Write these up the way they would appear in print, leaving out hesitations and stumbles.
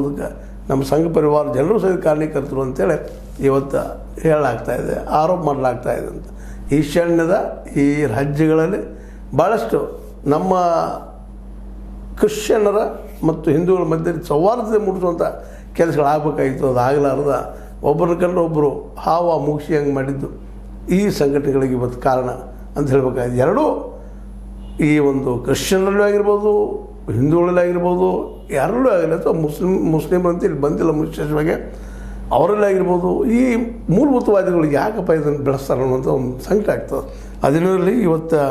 ಮಾಡುವುದಕ್ಕೆ ನಮ್ಮ ಸಂಘ ಪರಿವಾರ ಜನರು ಸಹಿತ ಕಾರಣೀಕರ್ತರು ಅಂತೇಳಿ ಇವತ್ತು ಹೇಳಲಾಗ್ತಾಯಿದೆ, ಆರೋಪ ಮಾಡಲಾಗ್ತಾಯಿದೆ ಅಂತ. ಈಶಾನ್ಯದ ಈ ರಾಜ್ಯಗಳಲ್ಲಿ ಭಾಳಷ್ಟು ನಮ್ಮ ಕ್ರಿಶ್ಚಿಯನ್ನರ ಮತ್ತು ಹಿಂದೂಗಳ ಮಧ್ಯೆ ಸೌಹಾರ್ದತೆ ಮೂಡಿಸುವಂಥ ಕೆಲಸಗಳಾಗಬೇಕಾಗಿತ್ತು. ಅದು ಆಗಲಾರ್ದ ಒಬ್ಬರ ಕಂಡು ಒಬ್ಬರು ಹಾವ ಮುಗಿಸಿ ಹಂಗೆ ಮಾಡಿದ್ದು ಈ ಸಂಘಟನೆಗಳಿಗೆ ಇವತ್ತು ಕಾರಣ ಅಂತ ಹೇಳಬೇಕಾಗಿದೆ. ಎರಡೂ ಈ ಒಂದು ಕ್ರಿಶ್ಚಿಯನ್ನರಲ್ಲೂ ಆಗಿರ್ಬೋದು, ಹಿಂದೂಗಳಲ್ಲಿ ಆಗಿರ್ಬೋದು, ಯಾರಲ್ಲೂ ಆಗಿಲ್ಲ, ಅಥವಾ ಮುಸ್ಲಿಮರಂತ ಇಲ್ಲಿ ಬಂದಿಲ್ಲ ವಿಶೇಷವಾಗಿ, ಅವರಲ್ಲೇ ಆಗಿರ್ಬೋದು, ಈ ಮೂಲಭೂತವಾದಿಗಳು ಯಾಕಪ್ಪ ಇದನ್ನು ಬೆಳೆಸ್ತಾರೆ ಅನ್ನುವಂಥ ಒಂದು ಸಂಕಟ ಆಗ್ತದೆ. ಅದರಲ್ಲಿ ಇವತ್ತು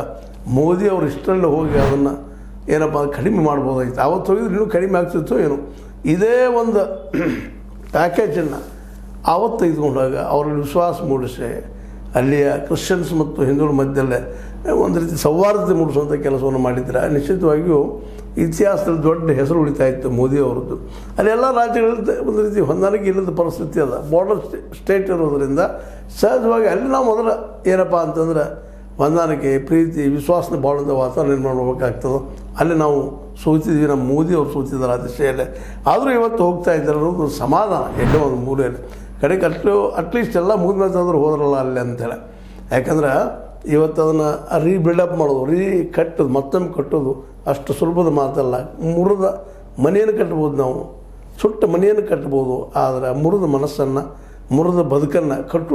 ಮೋದಿ ಅವರು ಇಷ್ಟರಲ್ಲೇ ಹೋಗಿ ಅದನ್ನು ಏನಪ್ಪ ಕಡಿಮೆ ಮಾಡ್ಬೋದಾಗಿತ್ತು. ಆವತ್ತು ಹೋಗಿದ್ರೆ ಇನ್ನೂ ಕಡಿಮೆ ಆಗ್ತಿತ್ತು ಏನು. ಇದೇ ಒಂದು ಪ್ಯಾಕೇಜನ್ನು ಆವತ್ತು ತೆಗೆದುಕೊಂಡಾಗ ಅವರಲ್ಲಿ ವಿಶ್ವಾಸ ಮೂಡಿಸಿ ಅಲ್ಲಿಯ ಕ್ರಿಶ್ಚಿಯನ್ಸ್ ಮತ್ತು ಹಿಂದೂಗಳ ಮಧ್ಯದಲ್ಲೇ ಒಂದು ರೀತಿ ಸೌಹಾರ್ದತೆ ಮೂಡಿಸುವಂಥ ಕೆಲಸವನ್ನು ಮಾಡಿದ್ರೆ ನಿಶ್ಚಿತವಾಗಿಯೂ ಇತಿಹಾಸದಲ್ಲಿ ದೊಡ್ಡ ಹೆಸರು ಉಳಿತಾ ಇತ್ತು ಮೋದಿ ಅವರದ್ದು. ಅಲ್ಲೆಲ್ಲ ರಾಜ್ಯಗಳಲ್ಲಿ ಒಂದು ರೀತಿ ಹೊಂದಾಣಿಕೆ ಇಲ್ಲದ ಪರಿಸ್ಥಿತಿ ಅದ, ಬಾರ್ಡರ್ ಸ್ಟೇಟ್ ಇರೋದರಿಂದ ಸಹಜವಾಗಿ ಅಲ್ಲಿ ನಾವು ಮೊದಲ ಏನಪ್ಪ ಅಂತಂದ್ರೆ ಹೊಂದಾಣಿಕೆ, ಪ್ರೀತಿ, ವಿಶ್ವಾಸನ ಬಾಳುವಂಥ ವಾತಾವರಣ ನಿರ್ಮಾಣ ಮಾಡಬೇಕಾಗ್ತದೆ. ಅಲ್ಲಿ ನಾವು ಸೋತಿದ್ವಿ, ನಮ್ಮ ಮೋದಿ ಅವರು ಸೋತಿದ್ದಾರೆ ಆ ದಿಶೆಯಲ್ಲೇ. ಆದರೂ ಇವತ್ತು ಹೋಗ್ತಾ ಇದ್ದಾರೆ ಅನ್ನೋದು ಸಮಾಧಾನ ಎಲ್ಲೋ ಒಂದು ಮೂಲೆಯಲ್ಲಿ. ಕಡೆಗೆ ಅಟ್ಲೀಸ್ಟ್ ಎಲ್ಲ ಮುಗಿದ್ಮೇಲೆ ತಂದ್ರೆ ಹೋದ್ರಲ್ಲ ಅಲ್ಲಿ ಅಂತೇಳಿ. ಯಾಕಂದ್ರೆ ಇವತ್ತು ಅದನ್ನು ರೀಬಿಲ್ಡಪ್ ಮಾಡೋದು, ಕಟ್ಟೋದು, ಮತ್ತೊಮ್ಮೆ ಕಟ್ಟೋದು ಅಷ್ಟು ಸುಲಭದ ಮಾತಲ್ಲ. ಮುರಿದ ಮನೆಯನ್ನು ಕಟ್ಬೋದು, ನಾವು ಸುಟ್ಟ ಮನೆಯನ್ನು ಕಟ್ಬೋದು, ಆದರೆ ಮುರಿದ ಮನಸ್ಸನ್ನು, ಮುರಿದ ಬದುಕನ್ನು ಕಟ್ಟು